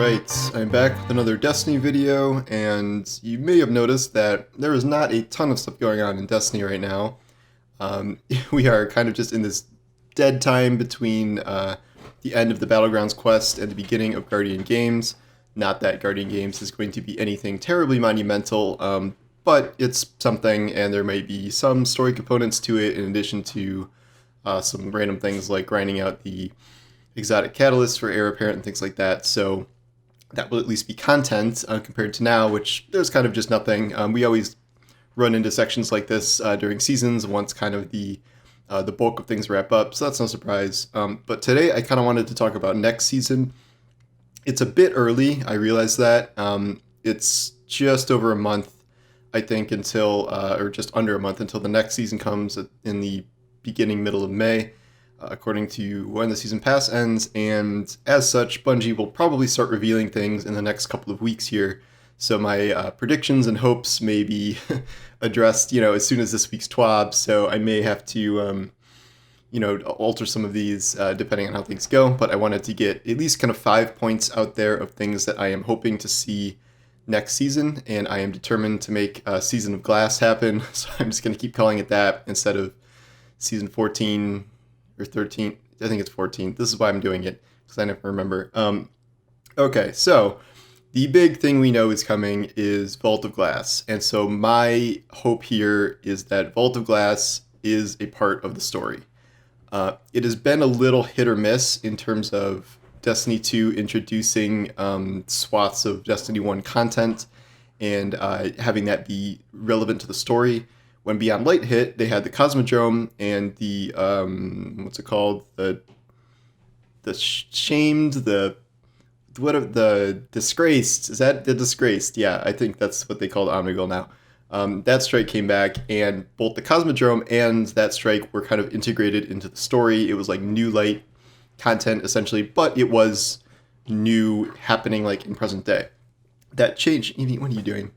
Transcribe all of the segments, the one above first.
Alright, I'm back with another Destiny video, and you may have noticed that there is not a ton of stuff going on in Destiny right now. We are kind of just in this dead time between the end of the Battlegrounds quest and the beginning of Guardian Games. Not that Guardian Games is going to be anything terribly monumental, but it's something, and there might be some story components to it in addition to some random things like grinding out the exotic catalysts for heir apparent and things like that. So that will at least be content compared to now, which there's kind of just nothing. We always run into sections like this during seasons once kind of the bulk of things wrap up, so that's no surprise. But today I kind of wanted to talk about next season. It's a bit early, I realize that. It's just over a month, I think, until, or just under a month until the next season comes in the middle of May. According to when the season pass ends, and as such, Bungie will probably start revealing things in the next couple of weeks here. So my predictions and hopes may be addressed, as soon as this week's TWAB. So I may have to, alter some of these depending on how things go. But I wanted to get at least kind of 5 points out there of things that I am hoping to see next season, and I am determined to make Season of Glass happen. So I'm just going to keep calling it that instead of Season 14. Or 13, I think it's 14. This is why I'm doing it, because I never remember. Okay, so the big thing we know is coming is Vault of Glass. And so my hope here is that Vault of Glass is a part of the story. It has been a little hit or miss in terms of Destiny 2 introducing swaths of Destiny 1 content and having that be relevant to the story. When Beyond Light hit, they had the Cosmodrome and the what's it called? The shamed, the disgraced. Is that the disgraced? Yeah, I think that's what they call Omnigul now. That strike came back, and both the Cosmodrome and that strike were kind of integrated into the story. It was like new light content essentially, but it was new happening like in present day. That changed. Evie, what are you doing?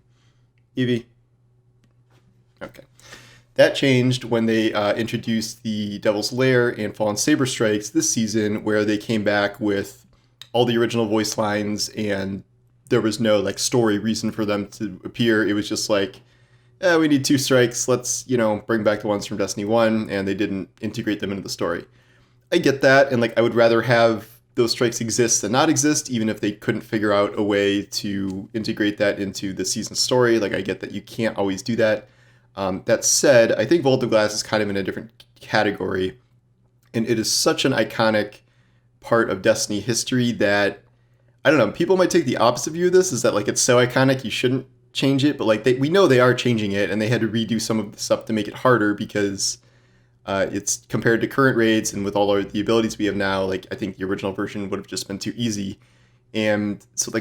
Evie? Okay. That changed when they introduced the Devil's Lair and Fallen Saber Strikes this season, where they came back with all the original voice lines, and there was no story reason for them to appear. It was just like, we need 2 strikes. Let's bring back the ones from Destiny 1, and they didn't integrate them into the story. I get that, and I would rather have those strikes exist than not exist, even if they couldn't figure out a way to integrate that into the season story. I get that you can't always do that. That said, I think Vault of Glass is kind of in a different category, and it is such an iconic part of Destiny history that, I don't know, people might take the opposite view of this, is that it's so iconic you shouldn't change it, but we know they are changing it, and they had to redo some of the stuff to make it harder because it's compared to current raids, and with all the abilities we have now, I think the original version would have just been too easy. And so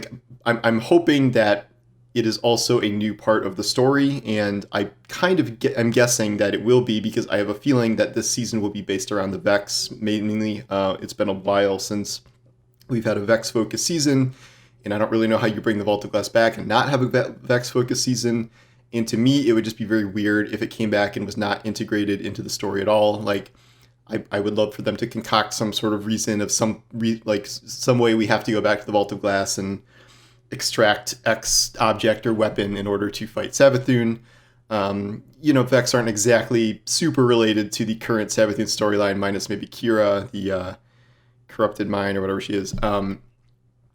I'm hoping that it is also a new part of the story, and I kind of I'm guessing that it will be, because I have a feeling that this season will be based around the Vex mainly. It's been a while since we've had a Vex-focused season, and I don't really know how you bring the Vault of Glass back and not have a Vex-focused season. And to me, it would just be very weird if it came back and was not integrated into the story at all. I would love for them to concoct some sort of reason of some way we have to go back to the Vault of Glass and extract X object or weapon in order to fight Savathûn. Vex aren't exactly super related to the current Savathûn storyline, minus maybe Kira, the corrupted mind or whatever she is.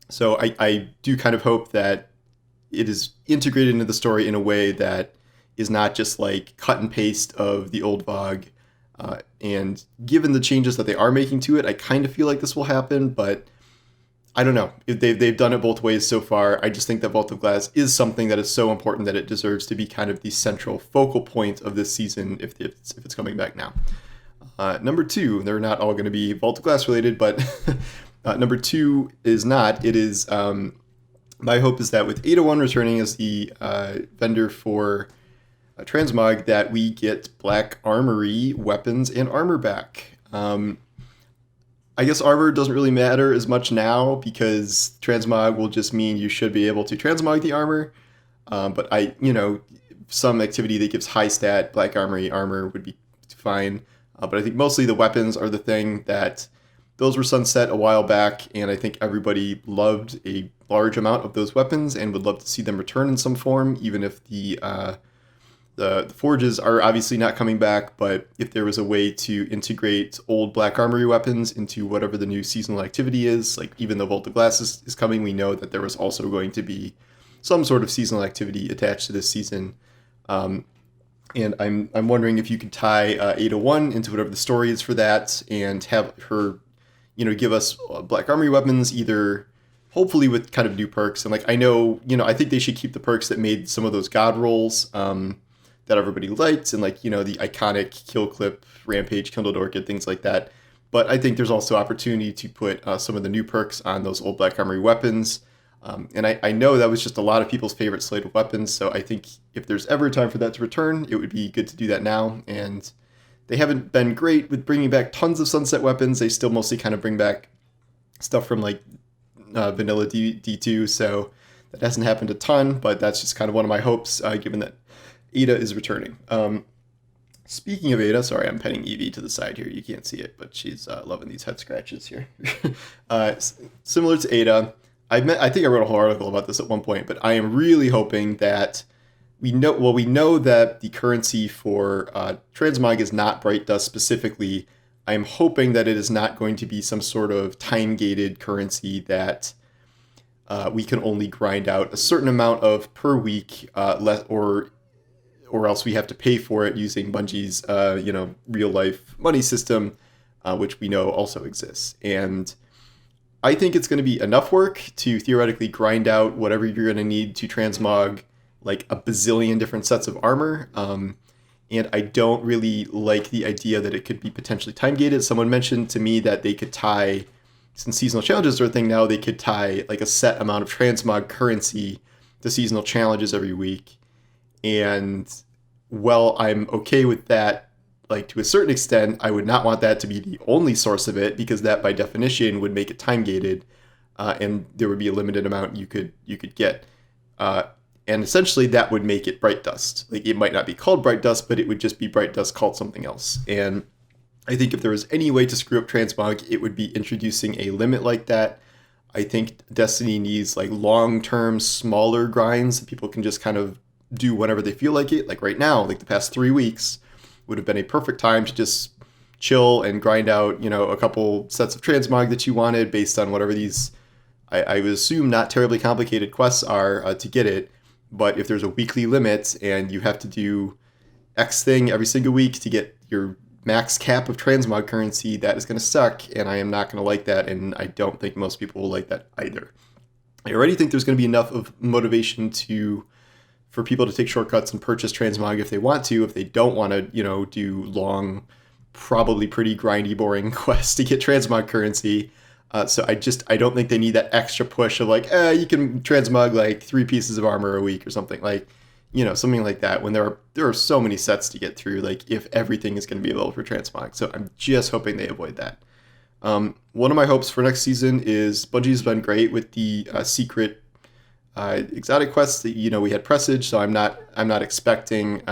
So I do kind of hope that it is integrated into the story in a way that is not just cut and paste of the old VoG. And given the changes that they are making to it, I kind of feel like this will happen, but I don't know. They've done it both ways so far. I just think that Vault of Glass is something that is so important that it deserves to be kind of the central focal point of this season if it's coming back now. Number 2, they're not all going to be Vault of Glass related, but number 2 is not. It is, my hope is that with Ada-1 returning as the vendor for Transmog, that we get Black Armory weapons and armor back. I guess armor doesn't really matter as much now, because Transmog will just mean you should be able to transmog the armor. But some activity that gives high stat Black Armory armor would be fine. But I think mostly the weapons are the thing that those were sunset a while back, and I think everybody loved a large amount of those weapons and would love to see them return in some form, even if the forges are obviously not coming back. But if there was a way to integrate old Black Armory weapons into whatever the new seasonal activity is, like even though Vault of Glass is coming, we know that there was also going to be some sort of seasonal activity attached to this season. And I'm wondering if you could tie Ada-1 into whatever the story is for that, and have her, give us Black Armory weapons, either hopefully with kind of new perks. And like, I know, I think they should keep the perks that made some of those god rolls that everybody liked, and like, the iconic Kill Clip, Rampage, Kindled Orchid, things like that. But I think there's also opportunity to put some of the new perks on those old Black Armory weapons. And I know that was just a lot of people's favorite slate of weapons, so I think if there's ever a time for that to return, it would be good to do that now. And they haven't been great with bringing back tons of sunset weapons. They still mostly kind of bring back stuff from like vanilla D2, so that hasn't happened a ton, but that's just kind of one of my hopes, given that Ada is returning. Speaking of Ada, sorry, I'm petting Evie to the side here. You can't see it, but she's loving these head scratches here. Similar to Ada, I think I wrote a whole article about this at one point, but I am really hoping that we know that the currency for Transmog is not Bright Dust specifically. I am hoping that it is not going to be some sort of time-gated currency that we can only grind out a certain amount of per week, or else we have to pay for it using Bungie's real-life money system, which we know also exists. And I think it's going to be enough work to theoretically grind out whatever you're going to need to transmog like a bazillion different sets of armor. And I don't really like the idea that it could be potentially time-gated. Someone mentioned to me that they could tie, since seasonal challenges are a thing now, they could tie like a set amount of transmog currency to seasonal challenges every week. And while I'm okay with that, like to a certain extent, I would not want that to be the only source of it, because that by definition would make it time gated, and there would be a limited amount you could get, and essentially that would make it Bright Dust. Like, it might not be called Bright Dust, but it would just be Bright Dust called something else. And I think if there was any way to screw up Transmog, it would be introducing a limit like that. I think Destiny needs like long-term, smaller grinds that people can just kind of do whenever they feel like it. Like right now, like the past 3 weeks would have been a perfect time to just chill and grind out, a couple sets of transmog that you wanted based on whatever these, I would assume, not terribly complicated quests are to get it. But if there's a weekly limit and you have to do X thing every single week to get your max cap of transmog currency, that is going to suck, and I am not going to like that, and I don't think most people will like that either. I already think there's going to be enough of motivation for people to take shortcuts and purchase transmog if they want to. If they don't want to, do long, probably pretty grindy, boring quests to get transmog currency. So I don't think they need that extra push of like, you can transmog like 3 pieces of armor a week or something like, something like that. When there are so many sets to get through, like if everything is going to be available for transmog. So I'm just hoping they avoid that. One of my hopes for next season is Bungie's been great with the secret exotic quests that we had Presage, so I'm not expecting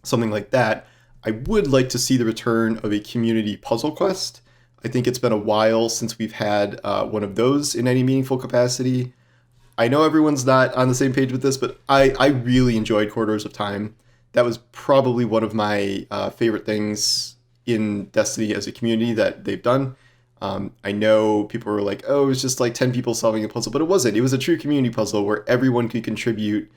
something like that. I would like to see the return of a community puzzle quest. I think it's been a while since we've had one of those in any meaningful capacity. I know everyone's not on the same page with this, but I really enjoyed Corridors of Time. That was probably one of my favorite things in Destiny as a community that they've done. I know people were like, oh, it was just like 10 people solving a puzzle, but it wasn't. It was a true community puzzle where everyone could contribute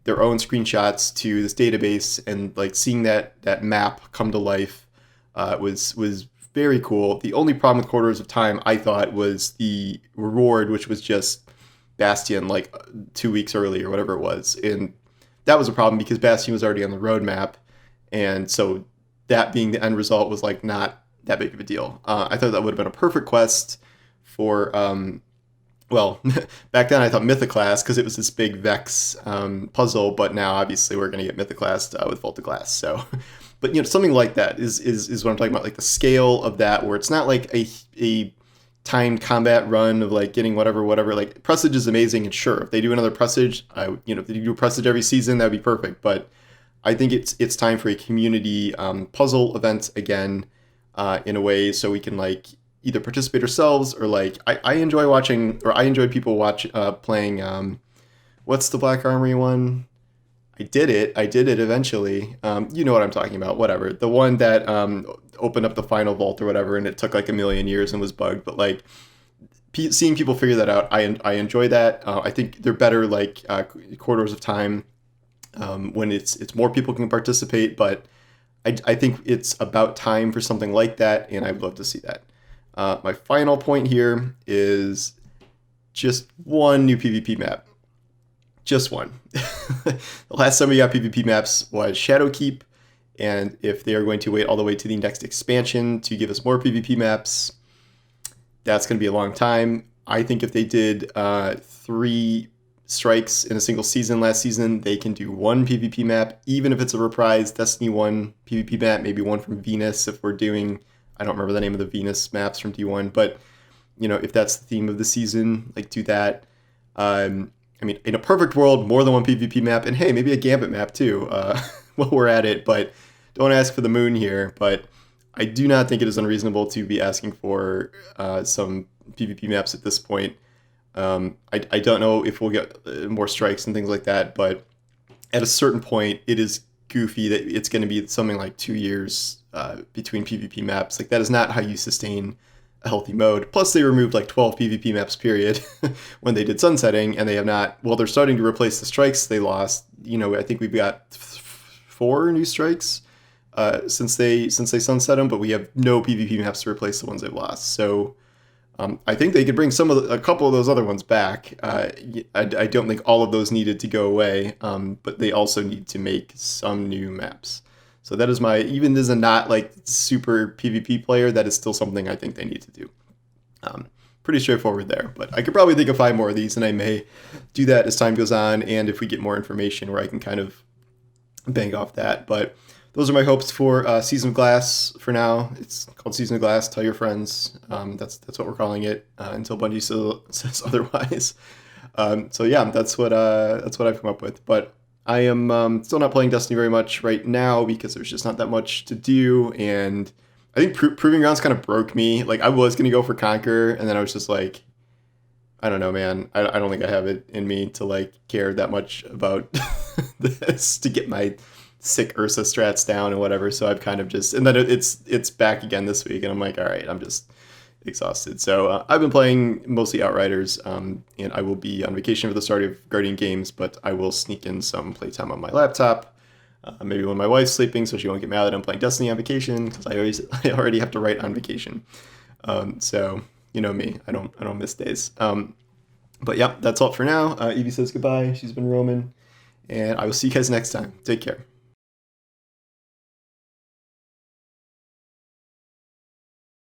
their own screenshots to this database, and like seeing that map come to life was very cool. The only problem with Corridors of Time, I thought, was the reward, which was just Bastion like 2 weeks early or whatever it was. And that was a problem because Bastion was already on the roadmap. And so that being the end result was like not that big of a deal. I thought that would have been a perfect quest for, back then I thought Mythoclast, because it was this big Vex puzzle, but now obviously we're going to get Mythoclast with Vault of Glass. So, but something like that is what I'm talking about, like the scale of that, where it's not like a timed combat run of like getting whatever. Like Presage is amazing, and sure, if they do another Presage, if they do a Presage every season, that'd be perfect. But I think it's time for a community puzzle event again. In a way, so we can like either participate ourselves or like I enjoy watching, or I enjoy people playing. What's the Black Armory one? I did it. I did it eventually. You know what I'm talking about. Whatever. The one that opened up the final vault or whatever, and it took like a million years and was bugged. But like seeing people figure that out, I enjoy that. I think they're better like corridors of time when it's more people can participate. But I think it's about time for something like that, and I'd love to see that. My final point here is just one new PvP map. Just one. The last time we got PvP maps was Shadowkeep, and if they are going to wait all the way to the next expansion to give us more PvP maps, that's going to be a long time. I think if they did 3 strikes in a single season last season, they can do 1 PvP map, even if it's a reprise Destiny 1 PvP map, maybe one from Venus if we're doing, I don't remember the name of the Venus maps from D1, but if that's the theme of the season, like do that. I mean, in a perfect world, more than 1 PvP map, and hey, maybe a Gambit map too, while we're at it, but don't ask for the moon here. But I do not think it is unreasonable to be asking for some PvP maps at this point. I don't know if we'll get more strikes and things like that, but at a certain point, it is goofy that it's going to be something like 2 years between PvP maps. Like, that is not how you sustain a healthy mode. Plus, they removed like 12 PvP maps, period, when they did sunsetting, and they have not. Well, they're starting to replace the strikes they lost. I think we've got 4 new strikes since they sunset them, but we have no PvP maps to replace the ones they've lost. So I think they could bring a couple of those other ones back. I don't think all of those needed to go away, but they also need to make some new maps. So that is even as a not like super PvP player, that is still something I think they need to do. Pretty straightforward there, but I could probably think of 5 more of these, and I may do that as time goes on, and if we get more information where I can kind of bang off that. But those are my hopes for Season of Glass for now. It's called Season of Glass. Tell your friends. That's what we're calling it until Bungie says otherwise. So yeah, that's what I've come up with. But I am still not playing Destiny very much right now because there's just not that much to do, and I think Proving Grounds kind of broke me. Like, I was gonna go for Conquer, and then I was just like, I don't know, man. I don't think I have it in me to like care that much about this to get my sick Ursa strats down and whatever. So I've kind of just, and then it's back again this week, and I'm like, all right, I'm just exhausted. So I've been playing mostly Outriders, and I will be on vacation for the start of Guardian Games, but I will sneak in some playtime on my laptop. Maybe when my wife's sleeping, so she won't get mad that I'm playing Destiny on vacation, because I already have to write on vacation. So you know me, I don't miss days. But yeah, that's all for now. Evie says goodbye. She's been roaming, and I will see you guys next time. Take care.